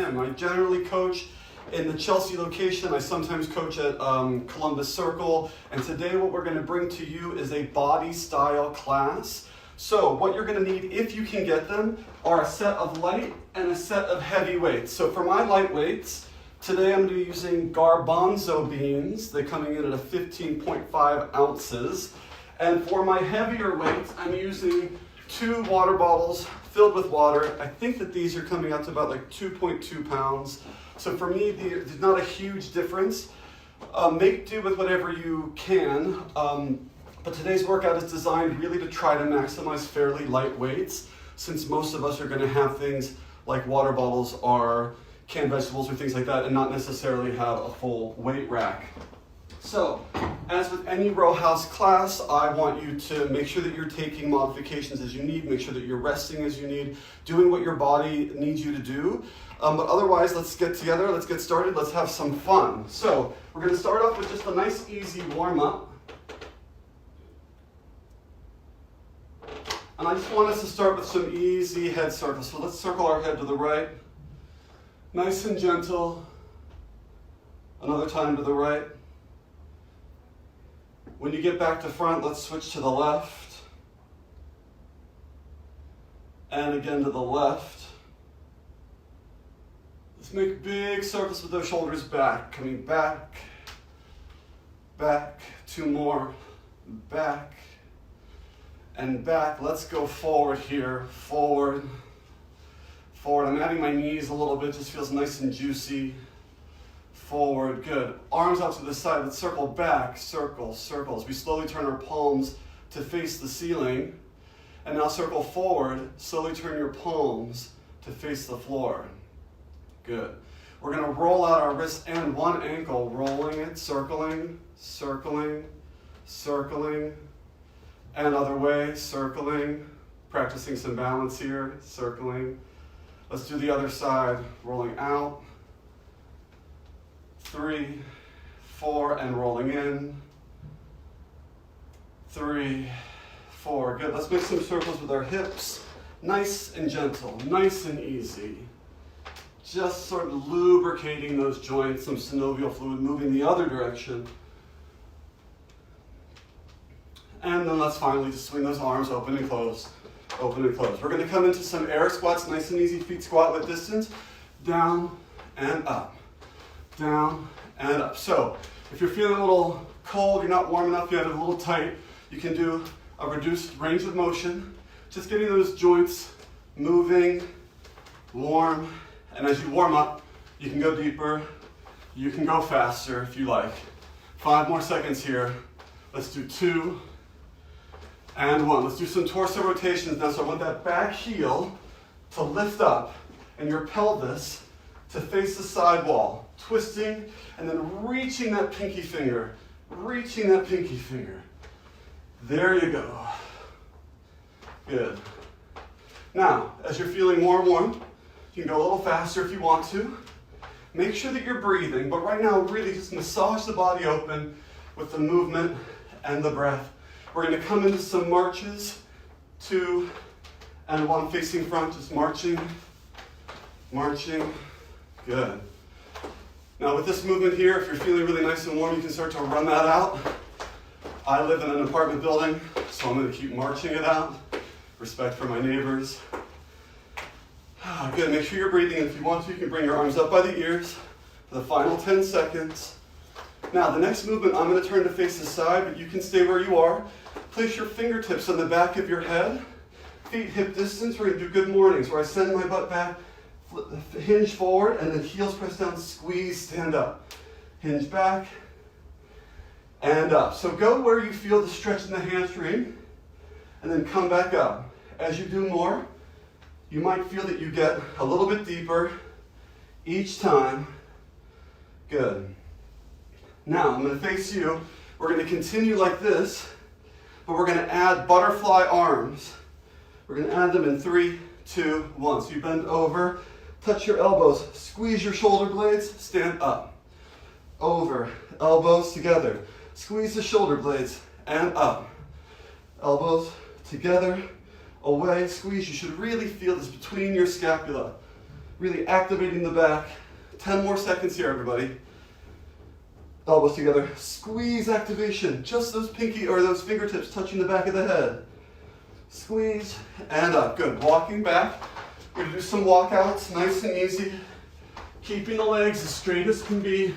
gym. I generally coach in the Chelsea location. I sometimes coach at Columbus Circle. And today what we're gonna bring to you is a body style class. So what you're gonna need, if you can get them, are a set of light and a set of heavy weights. So for my light weights, today I'm gonna be using garbanzo beans. They're coming in at a 15.5 ounces. And for my heavier weights, I'm using 2 water bottles filled with water. I think that these are coming out to about like 2.2 pounds. So for me, there's not a huge difference. Make do with whatever you can. But today's workout is designed really to try to maximize fairly light weights, since most of us are gonna have things like water bottles or canned vegetables or things like that and not necessarily have a full weight rack. So, as with any row house class, I want you to make sure that you're taking modifications as you need, make sure that you're resting as you need, doing what your body needs you to do. But otherwise, let's get together, let's get started, let's have some fun. So, we're gonna start off with just a nice easy warm up. And I just want us to start with some easy head circles. So let's circle our head to the right. Nice and gentle. Another time to the right. When you get back to front, let's switch to the left. And again to the left. Let's make big circles with those shoulders back. Coming back, back, 2 more, back, and back. Let's go forward here, forward, forward. I'm adding my knees a little bit, just feels nice and juicy. Forward, good. Arms out to the side, let's circle back, circle, circles. We slowly turn our palms to face the ceiling. And now circle forward, slowly turn your palms to face the floor. Good. We're gonna roll out our wrist and one ankle, rolling it, circling, circling, circling. And other way, circling, practicing some balance here, circling. Let's do the other side, rolling out. 3, 4, and rolling in. 3, 4, good. Let's make some circles with our hips. Nice and gentle, nice and easy. Just sort of lubricating those joints, some synovial fluid moving the other direction. And then let's finally just swing those arms open and close, open and close. We're gonna come into some air squats, nice and easy, feet squat with distance, down and up, down and up. So if you're feeling a little cold, you're not warm enough, you have it a little tight, you can do a reduced range of motion, just getting those joints moving, warm, and as you warm up, you can go deeper, you can go faster if you like. 5 more seconds here. Let's do 2, and 1. Let's do some torso rotations now. So I want that back heel to lift up and your pelvis to face the side wall. Twisting and then reaching that pinky finger. Reaching that pinky finger. There you go. Good. Now, as you're feeling more warm, you can go a little faster if you want to. Make sure that you're breathing, but right now really just massage the body open with the movement and the breath. We're going to come into some marches, 2 and 1 facing front, just marching, marching, good. Now with this movement here, if you're feeling really nice and warm, you can start to run that out. I live in an apartment building, so I'm going to keep marching it out. Respect for my neighbors. Good, make sure you're breathing, and if you want to, you can bring your arms up by the ears for the final 10 seconds. Now, the next movement, I'm going to turn to face the side, but you can stay where you are. Place your fingertips on the back of your head. Feet hip distance. We're going to do good mornings, where I send my butt back, hinge forward, and then heels press down, squeeze, stand up. Hinge back, and up. So go where you feel the stretch in the hamstring, and then come back up. As you do more, you might feel that you get a little bit deeper each time. Good. Now, I'm going to face you. We're going to continue like this, but we're going to add butterfly arms. We're going to add them in 3, 2, 1. So you bend over, touch your elbows, squeeze your shoulder blades, stand up. Over, elbows together. Squeeze the shoulder blades and up. Elbows together, away, squeeze. You should really feel this between your scapula. Really activating the back. 10 more seconds here, everybody. Elbows together. Squeeze activation. Just those pinky or those fingertips touching the back of the head. Squeeze and up. Good. Walking back. We're going to do some walkouts, nice and easy. Keeping the legs as straight as can be.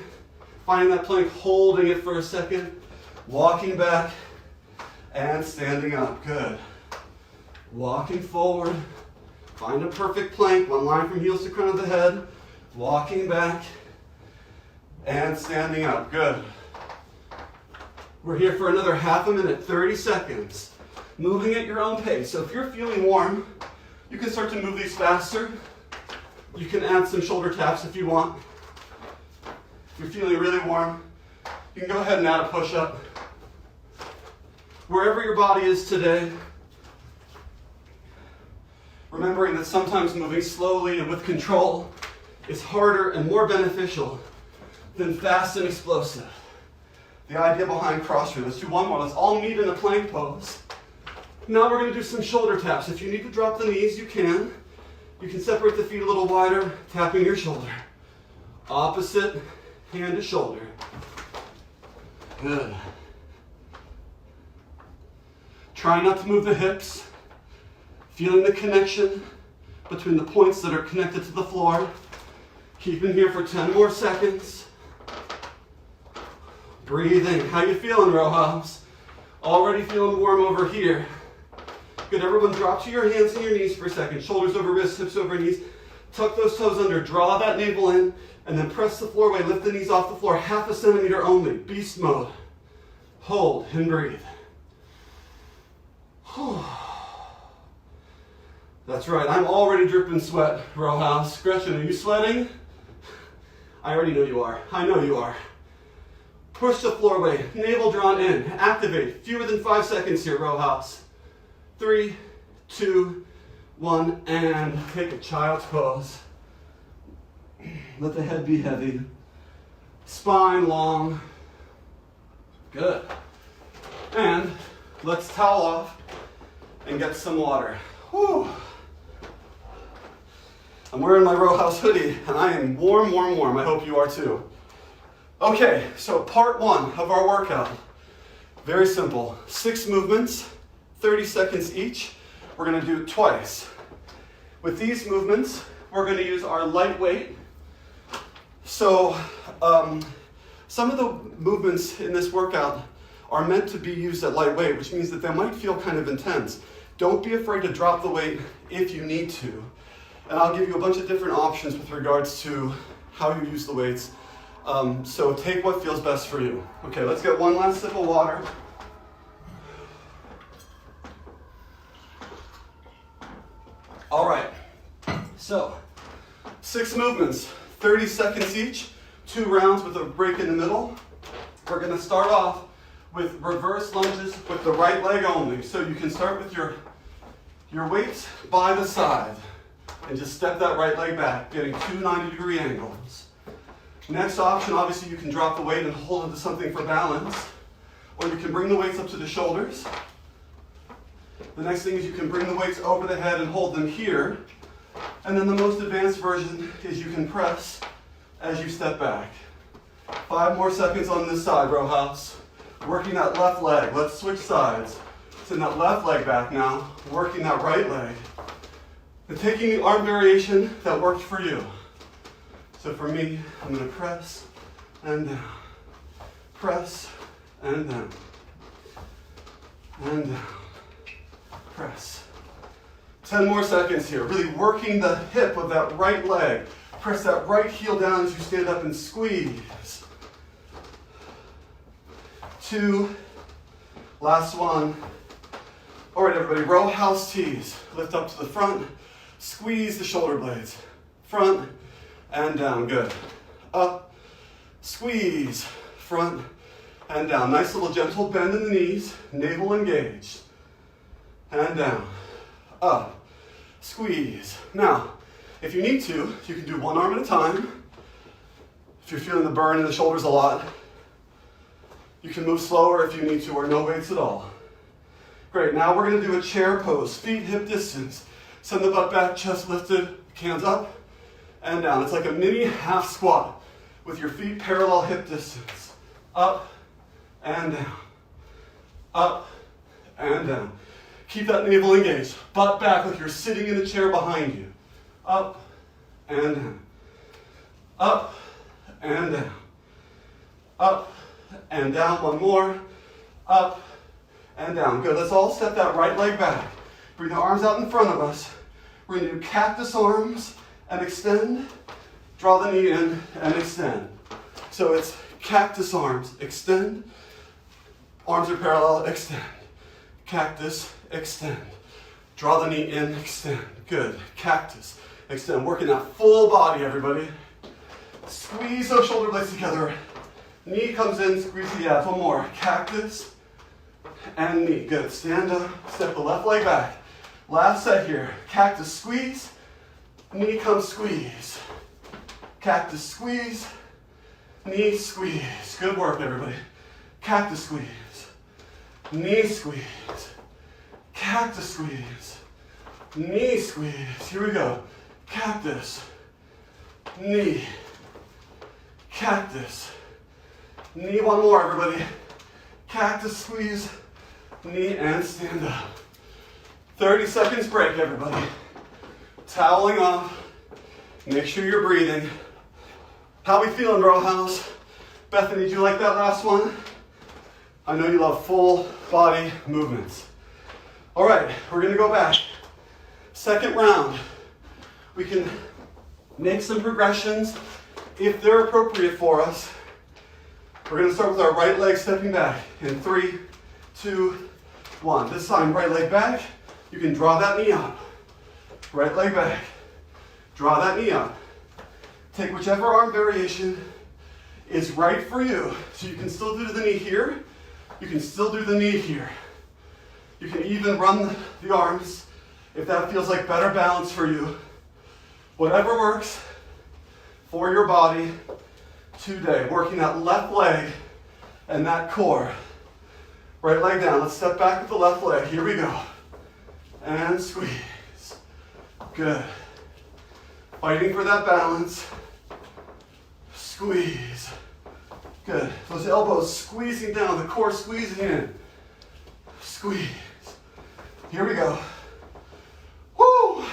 Finding that plank, holding it for a second. Walking back and standing up. Good. Walking forward. Find a perfect plank. One line from heels to crown of the head. Walking back and standing up. Good. We're here for another half a minute, 30 seconds. Moving at your own pace. So if you're feeling warm, you can start to move these faster. You can add some shoulder taps if you want. If you're feeling really warm, you can go ahead and add a push-up. Wherever your body is today, remembering that sometimes moving slowly and with control is harder and more beneficial than fast and explosive. The idea behind CrossFit. Let's do one more. Let's all meet in a plank pose. Now we're going to do some shoulder taps. If you need to drop the knees, you can. You can separate the feet a little wider, tapping your shoulder. Opposite hand to shoulder. Good. Try not to move the hips. Feeling the connection between the points that are connected to the floor. Keep in here for 10 more seconds. Breathing. How you feeling, row house? Already feeling warm over here. Good, everyone drop to your hands and your knees for a second. Shoulders over wrists, hips over knees. Tuck those toes under, draw that navel in, and then press the floor away. Lift the knees off the floor, half a centimeter only. Beast mode. Hold and breathe. That's right, I'm already dripping sweat, row house. Gretchen, are you sweating? I already know you are. I know you are. Push the floor away, navel drawn in. Activate. Fewer than 5 seconds here, row house. 3, 2, 1, and take a child's pose. Let the head be heavy. Spine long. Good. And let's towel off and get some water. Whew. I'm wearing my row house hoodie and I am warm, warm, warm. I hope you are too. Okay, so part one of our workout. Very simple. 6 movements, 30 seconds each. We're going to do it twice. With these movements, we're going to use our light weight. So some of the movements in this workout are meant to be used at light weight, which means that they might feel kind of intense. Don't be afraid to drop the weight if you need to. And I'll give you a bunch of different options with regards to how you use the weights. So take what feels best for you. Okay, let's get one last sip of water. All right, so 6 movements, 30 seconds each, 2 rounds with a break in the middle. We're gonna start off with reverse lunges with the right leg only. So you can start with your weights by the side and just step that right leg back, getting 2 90-degree angles. Next option, obviously you can drop the weight and hold it to something for balance, or you can bring the weights up to the shoulders. The next thing is you can bring the weights over the head and hold them here. And then the most advanced version is you can press as you step back. 5 more seconds on this side, row house. Working that left leg. Let's switch sides. Send that left leg back now. Working that right leg. And taking the arm variation that worked for you. So for me, I'm going to press and down. Press and down. And down. Press. 10 more seconds here. Really working the hip of that right leg. Press that right heel down as you stand up and squeeze. 2. Last one. All right, everybody, row house tees. Lift up to the front. Squeeze the shoulder blades. Front and down. Good. Up. Squeeze. Front and down. Nice little gentle bend in the knees. Navel engaged. And down. Up. Squeeze. Now, if you need to, you can do one arm at a time. If you're feeling the burn in the shoulders a lot, you can move slower if you need to, or no weights at all. Great, now we're gonna do a chair pose. Feet hip distance. Send the butt back, chest lifted, hands up, and down. It's like a mini half squat with your feet parallel hip distance. Up and down. Up and down. Keep that navel engaged. Butt back like you're sitting in the chair behind you. Up and down. Up and down. Up and down. One more. Up and down. Good. Let's all step that right leg back. Bring the arms out in front of us. We're going to do cactus arms and extend. Draw the knee in and extend. So it's cactus arms, extend. Arms are parallel, extend. Cactus, extend. Draw the knee in, extend. Good. Cactus, extend. Working that full body, everybody. Squeeze those shoulder blades together. Knee comes in, squeeze the abs. One more. Cactus and knee. Good. Stand up, step the left leg back. Last set here. Cactus, squeeze. Knee comes, squeeze. Cactus, squeeze. Knee, squeeze. Good work, everybody. Cactus, squeeze. Knee, squeeze. Cactus, squeeze. Knee, squeeze. Here we go. Cactus. Knee. Cactus. Knee, one more, everybody. Cactus, squeeze. Knee, and stand up. 30 seconds break, everybody. Toweling off. Make sure you're breathing. How we feeling, Row House? Bethany, did you like that last one? I know you love full body movements. All right, we're gonna go back. Second round. We can make some progressions if they're appropriate for us. We're gonna start with our right leg stepping back in 3, 2, 1. This time, right leg back. You can draw that knee up. Right leg back. Draw that knee up. Take whichever arm variation is right for you. So you can still do the knee here. You can still do the knee here. You can even run the arms if that feels like better balance for you. Whatever works for your body today. Working that left leg and that core. Right leg down. Let's step back with the left leg. Here we go. And squeeze. Good. Fighting for that balance. Squeeze. Good. Those elbows squeezing down, the core squeezing in. Squeeze. Here we go. Woo!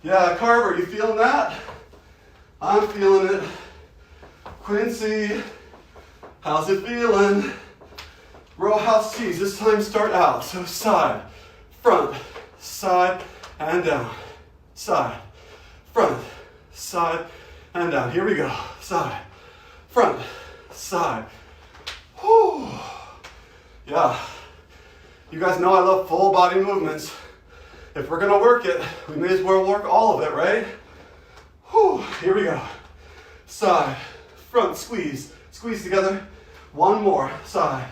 Yeah, Carver, you feeling that? I'm feeling it. Quincy, how's it feeling? Row house tees. This time start out. So side, front, side, and down. Side, front, side, and down. Here we go. Side, front, side. Whew. Yeah. You guys know I love full body movements. If we're gonna work it, we may as well work all of it, right? Whew. Here we go. Side, front, squeeze. Squeeze together. One more. Side,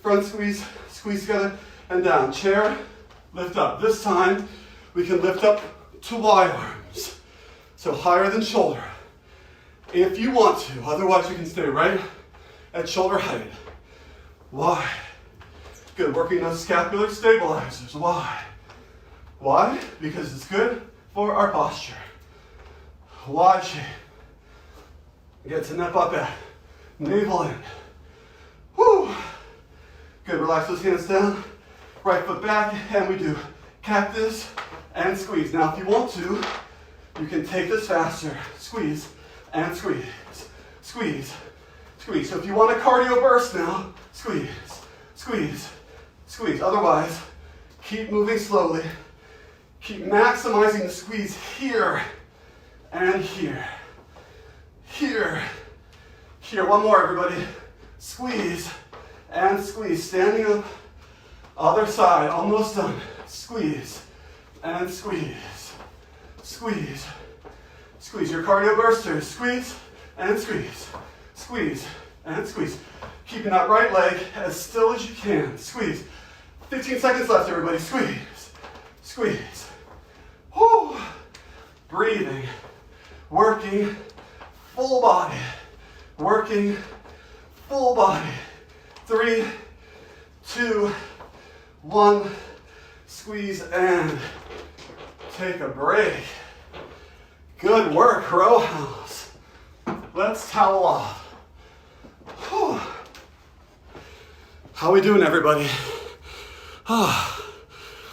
front, squeeze. Squeeze together. And down. Chair, lift up. This time, we can lift up to Y arms. So higher than shoulder. If you want to. Otherwise, you can stay right at shoulder height. Y. Good. Working those scapular stabilizers. Y. Why? Because it's good for our posture. Y shape. Get to nip up at navel in. Woo. Good. Relax those hands down. Right foot back, and we do cactus and squeeze. Now, if you want to, you can take this faster. Squeeze and squeeze. Squeeze. Squeeze. So if you want a cardio burst now, squeeze. Squeeze. Squeeze. Otherwise, keep moving slowly. Keep maximizing the squeeze here and here. Here. Here. One more, everybody. Squeeze and squeeze. Standing up. Other side. Almost done. Squeeze and squeeze. Squeeze. Squeeze. Your cardio bursters. Squeeze and squeeze. Squeeze and squeeze. Keeping that right leg as still as you can. Squeeze. 15 seconds left, everybody. Squeeze. Squeeze. Whoo. Breathing. Working. Full body. Working. Full body. 3, 2, 1. Squeeze and take a break. Good work, row house. Let's towel off. Whew. How we doing, everybody?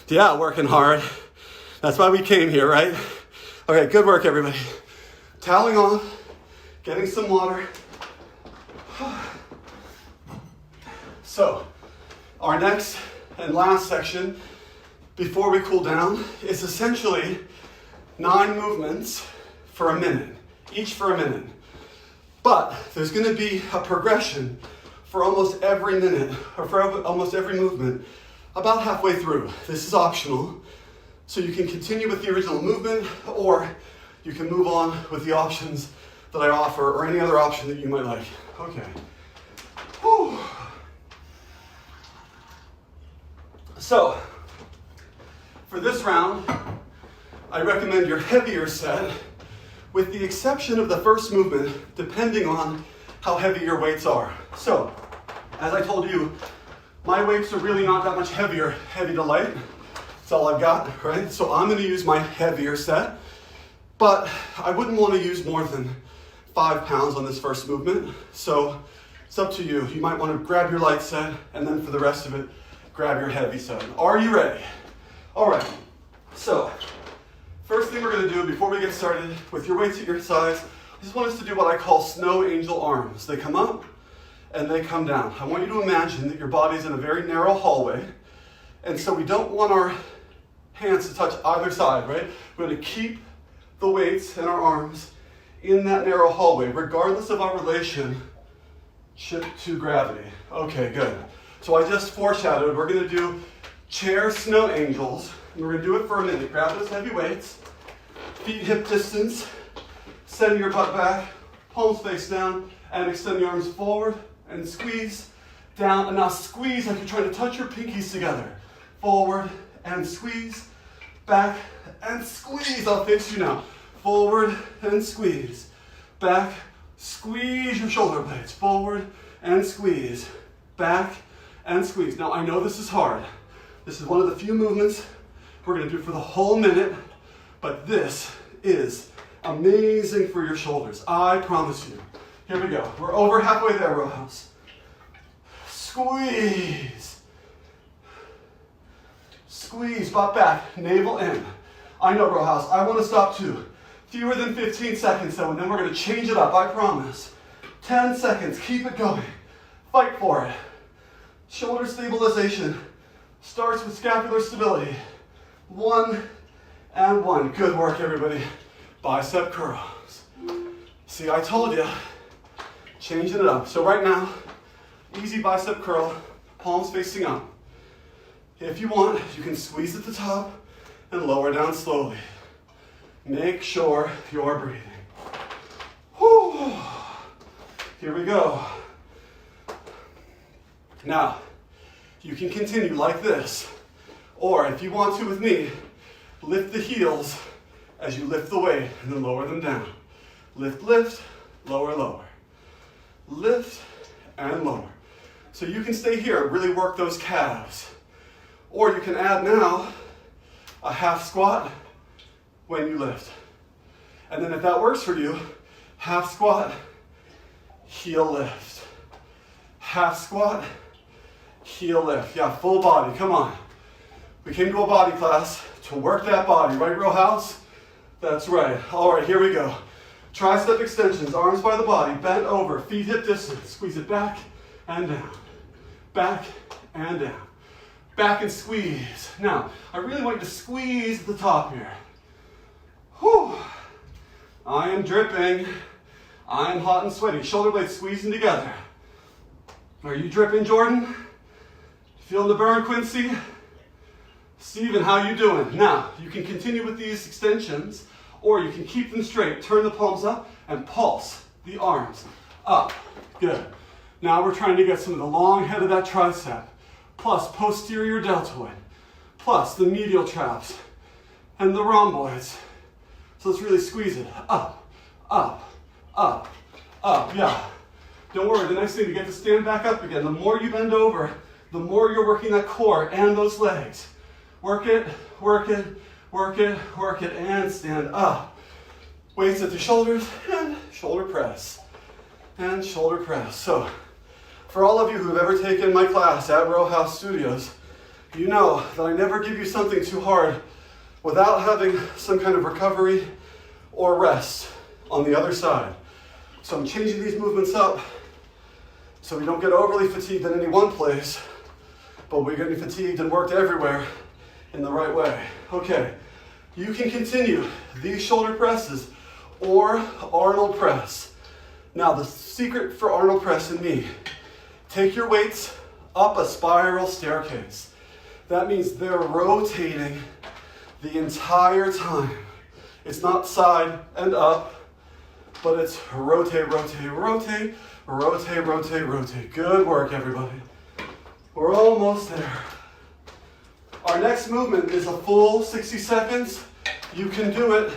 Yeah, working hard. That's why we came here, right? Okay, good work, everybody. Toweling off, getting some water. So, our next and last section before we cool down is essentially 9 movements for a minute, each for a minute. But there's going to be a progression for almost every minute, or for almost every movement, about halfway through. This is optional, so you can continue with the original movement, or you can move on with the options that I offer, or any other option that you might like. Okay. Whew. So, for this round, I recommend your heavier set, with the exception of the first movement, depending on how heavy your weights are. So, as I told you, my weights are really not that much heavier, heavy to light. That's all I've got, right? So I'm gonna use my heavier set, but I wouldn't wanna use more than 5 pounds on this first movement. So it's up to you. You might wanna grab your light set, and then for the rest of it, grab your heavy set. Are you ready? All right, so first thing we're gonna do before we get started with your weights at your size, I just want us to do what I call snow angel arms. They come up and they come down. I want you to imagine that your body's in a very narrow hallway, and so we don't want our hands to touch either side, right? We're gonna keep the weights in our arms in that narrow hallway, regardless of our relationship to gravity. Okay, good. So I just foreshadowed, we're gonna do chair snow angels, and we're gonna do it for a minute. Grab those heavy weights, feet hip distance, send your butt back, palms face down, and extend the arms forward, and squeeze down, and now squeeze like you're trying to touch your pinkies together. Forward, and squeeze, back, and squeeze. I'll face you now. Forward, and squeeze. Back, squeeze your shoulder blades. Forward, and squeeze. Back, and squeeze. Now, I know this is hard. This is one of the few movements we're gonna do for the whole minute, but this is amazing for your shoulders. I promise you. Here we go. We're over halfway there, row house. Squeeze. Squeeze, butt back, navel in. I know, row house, I want to stop too. Fewer than 15 seconds though, and then we're going to change it up, I promise. 10 seconds, keep it going. Fight for it. Shoulder stabilization starts with scapular stability. 1 and 1. Good work, everybody. Bicep curls. See, I told you. Changing it up. So right now, easy bicep curl, palms facing up. If you want, you can squeeze at the top and lower down slowly. Make sure you're breathing. Whew. Here we go. Now, you can continue like this, or if you want to with me, lift the heels as you lift the weight and then lower them down. Lift, lift, lower, lower. Lift and lower. So you can stay here, really work those calves. Or you can add now a half squat when you lift. And then if that works for you, half squat, heel lift. Half squat, heel lift. Yeah, full body, come on. We came to a body class to work that body, right, row house? That's right. All right, here we go. Tricep extensions, arms by the body, bent over, feet hip distance. Squeeze it back and down. Back and down. Back and squeeze. Now, I really want you to squeeze at the top here. Whew. I am dripping. I am hot and sweaty. Shoulder blades squeezing together. Are you dripping, Jordan? Feeling the burn, Quincy? Steven, how you doing? Now, you can continue with these extensions, or you can keep them straight. Turn the palms up and pulse the arms up. Good. Now we're trying to get some of the long head of that tricep, plus posterior deltoid, plus the medial traps and the rhomboids. So let's really squeeze it. Up, up, up, up. Yeah. Don't worry, the next thing, you get to stand back up again. The more you bend over, the more you're working that core and those legs. Work it, work it, work it, work it, and stand up. Weights at the shoulders and shoulder press. And shoulder press. So, for all of you who have ever taken my class at Row House Studios, you know that I never give you something too hard without having some kind of recovery or rest on the other side. So I'm changing these movements up so we don't get overly fatigued in any one place, but we're getting fatigued and worked everywhere in the right way. Okay, you can continue these shoulder presses or Arnold press. Now the secret for Arnold press and me, take your weights up a spiral staircase. That means they're rotating the entire time. It's not side and up, but it's rotate, rotate, rotate, rotate, rotate, rotate. Good work, everybody. We're almost there. Our next movement is a full 60 seconds. You can do it.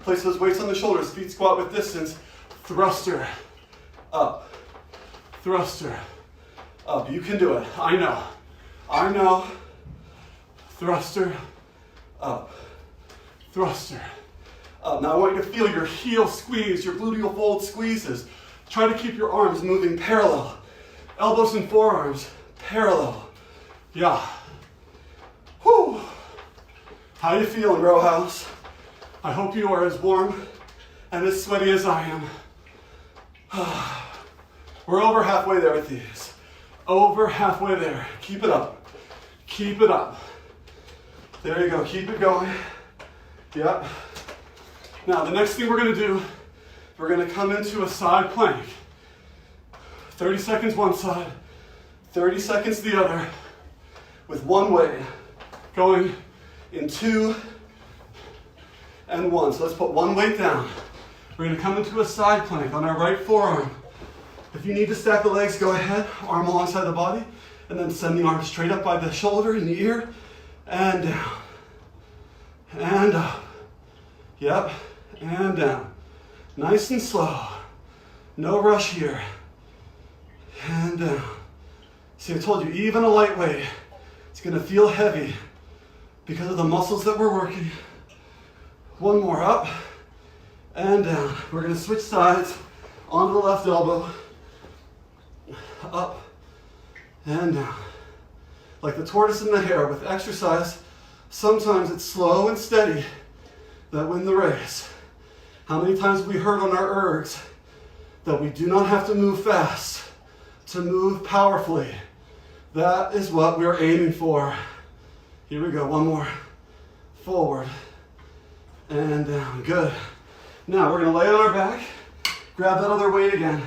Place those weights on the shoulders. Feet squat with distance. Thruster, up. Thruster, up. You can do it. I know. I know. Thruster, up. Thruster, up. Now I want you to feel your heel squeeze, your gluteal fold squeezes. Try to keep your arms moving parallel. Elbows and forearms parallel. Yeah. Whew. How you feeling, Row House? I hope you are as warm and as sweaty as I am. We're over halfway there with these. Over halfway there. Keep it up. Keep it up. There you go. Keep it going. Yep. Now the next thing we're going to do, we're going to come into a side plank. 30 seconds one side, 30 seconds the other, with one weight, going in 2 and 1. So let's put one weight down. We're going to come into a side plank on our right forearm. If you need to stack the legs, go ahead, arm alongside the body, and then send the arm straight up by the shoulder and the ear, and down, and up. Yep, and down. Nice and slow. No rush here. And down. See, I told you, even a light weight, it's gonna feel heavy because of the muscles that we're working. One more, up and down. We're gonna switch sides onto the left elbow. Up and down. Like the tortoise and the hare with exercise, sometimes it's slow and steady that win the race. How many times have we heard on our ergs that we do not have to move fast to move powerfully? That is what we're aiming for. Here we go, one more. Forward and down, good. Now we're gonna lay on our back, grab that other weight again.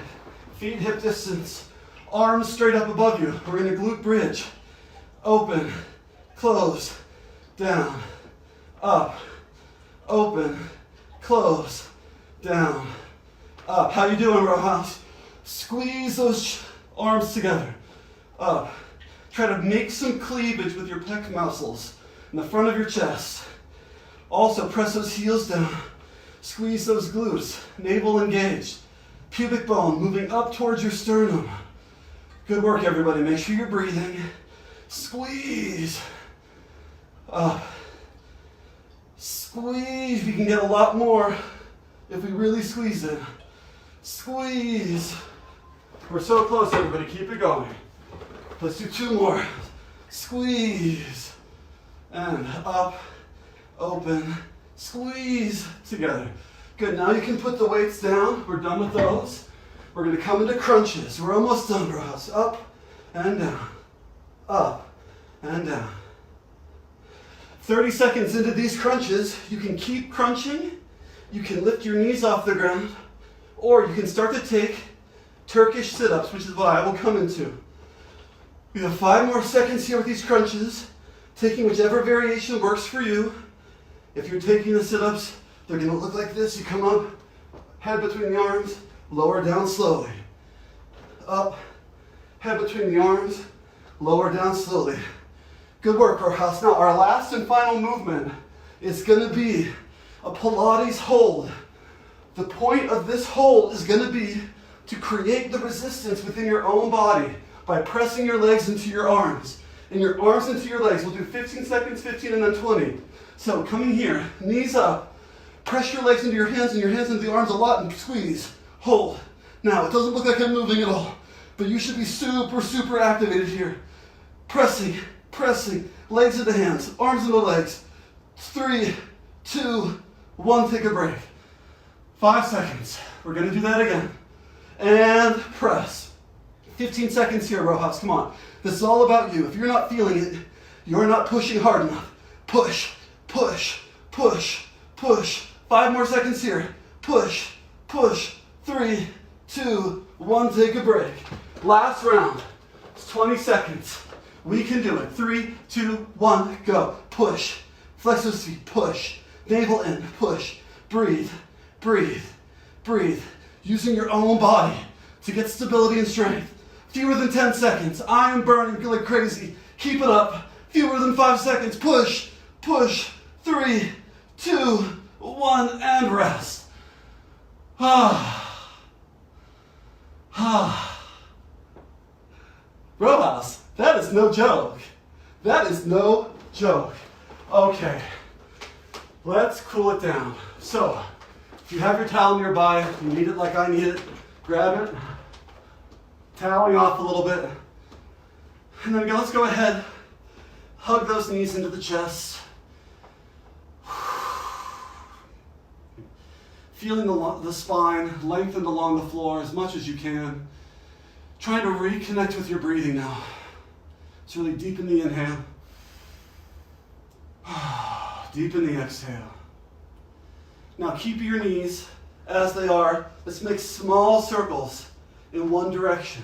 Feet hip distance, arms straight up above you. We're gonna glute bridge. Open, close, down, up, open, close, down, up. How you doing, Row House? Squeeze those arms together, up. Try to make some cleavage with your pec muscles in the front of your chest. Also press those heels down. Squeeze those glutes, navel engaged. Pubic bone moving up towards your sternum. Good work, everybody. Make sure you're breathing. Squeeze. Up. Squeeze. We can get a lot more if we really squeeze it. Squeeze. We're so close, everybody. Keep it going. Let's do 2 more. Squeeze. And up, open, squeeze together. Good, now you can put the weights down. We're done with those. We're gonna come into crunches. We're almost done, Row House. Up and down, up and down. 30 seconds into these crunches, you can keep crunching. You can lift your knees off the ground, or you can start to take Turkish sit-ups, which is what I will come into. We have 5 more seconds here with these crunches, taking whichever variation works for you. If you're taking the sit-ups, they're gonna look like this. You come up, head between the arms, lower down slowly. Up, head between the arms, lower down slowly. Good work, Row House. Now our last and final movement is gonna be a Pilates hold. The point of this hold is gonna be to create the resistance within your own body by pressing your legs into your arms. And your arms into your legs. We'll do 15 seconds, 15, and then 20. So coming here, knees up, Press your legs into your hands and your hands into the arms a lot and squeeze. Hold. Now, it doesn't look like I'm moving at all, but you should be super, super activated here. Pressing, pressing, legs into hands, arms into legs. 3, 2, 1, take a break. 5 seconds. We're gonna do that again. And press. 15 seconds here, row house, come on. This is all about you. If you're not feeling it, you're not pushing hard enough. Push, push, push, push. 5 more seconds here. Push, push. 3, 2, 1, take a break. Last round. It's 20 seconds. We can do it. 3, 2, 1, go. Push. Flex those feet. Push. Navel in. Push. Breathe. Breathe. Breathe. Using your own body to get stability and strength. Fewer than 10 seconds. I am burning like crazy. Keep it up. Fewer than 5 seconds. Push. Push. 3, 2, 1, and rest. Row house, that is no joke. That is no joke. Okay, let's cool it down. So, if you have your towel nearby, you need it like I need it, grab it, toweling off a little bit, and then let's go ahead, hug those knees into the chest. Feeling the spine lengthened along the floor as much as you can. Trying to reconnect with your breathing now. It's really deepen the inhale. Deepen the exhale. Now keep your knees as they are. Let's make small circles in one direction.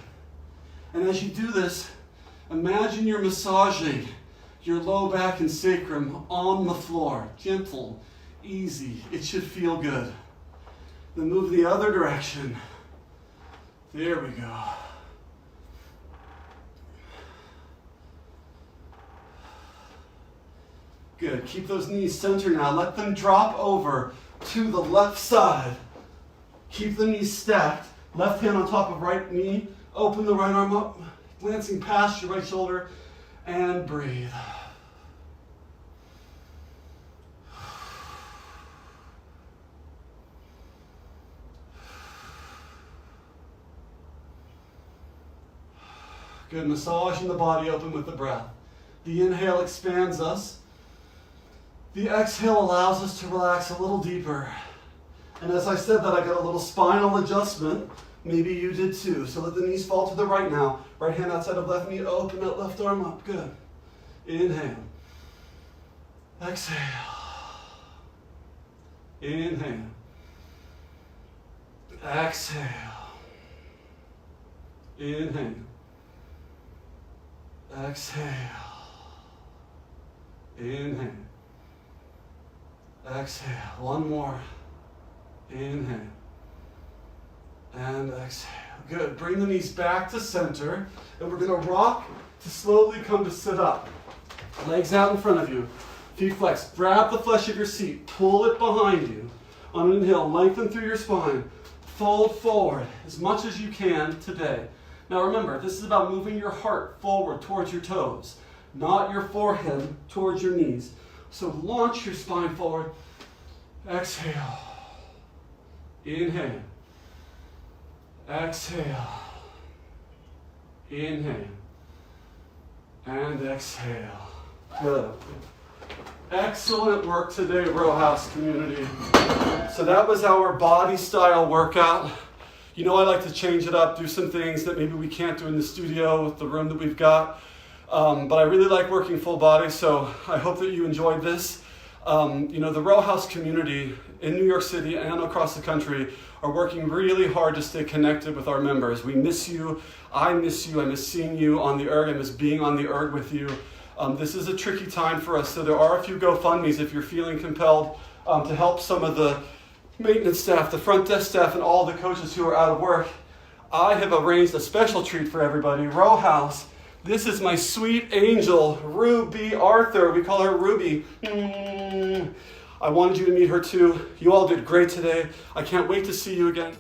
And as you do this, imagine you're massaging your low back and sacrum on the floor. Gentle, easy. It should feel good. Then move the other direction. There we go. Good. Keep those knees centered now. Let them drop over to the left side. Keep the knees stacked. Left hand on top of right knee. Open the right arm up, glancing past your right shoulder, and breathe. Good, massaging the body open with the breath. The inhale expands us. The exhale allows us to relax a little deeper. And as I said that, I got a little spinal adjustment. Maybe you did too. So let the knees fall to the right now. Right hand outside of left knee, open that left arm up. Good. Inhale. Exhale. Inhale. Exhale. Inhale. Exhale. Inhale. Exhale. One more. Inhale. And exhale. Good. Bring the knees back to center. And we're going to rock to slowly come to sit up. Legs out in front of you. Feet flexed. Grab the flesh of your seat. Pull it behind you. On an inhale, lengthen through your spine. Fold forward as much as you can today. Now remember, this is about moving your heart forward towards your toes, not your forehead towards your knees. So launch your spine forward. Exhale. Inhale. Exhale. Inhale. And exhale. Good. Excellent work today, Row House community. So that was our body style workout. You know, I like to change it up, do some things that maybe we can't do in the studio with the room that we've got. But I really like working full body, so I hope that you enjoyed this. You know, the Row House community in New York City and across the country are working really hard to stay connected with our members. We miss you. I miss you. I miss seeing you on the erg. I miss being on the erg with you. This is a tricky time for us, so there are a few GoFundMes if you're feeling compelled to help some of the maintenance staff, the front desk staff, and all the coaches who are out of work. I have arranged a special treat for everybody. Row House. This is my sweet angel, Ruby Arthur. We call her Ruby. I wanted you to meet her too. You all did great today. I can't wait to see you again.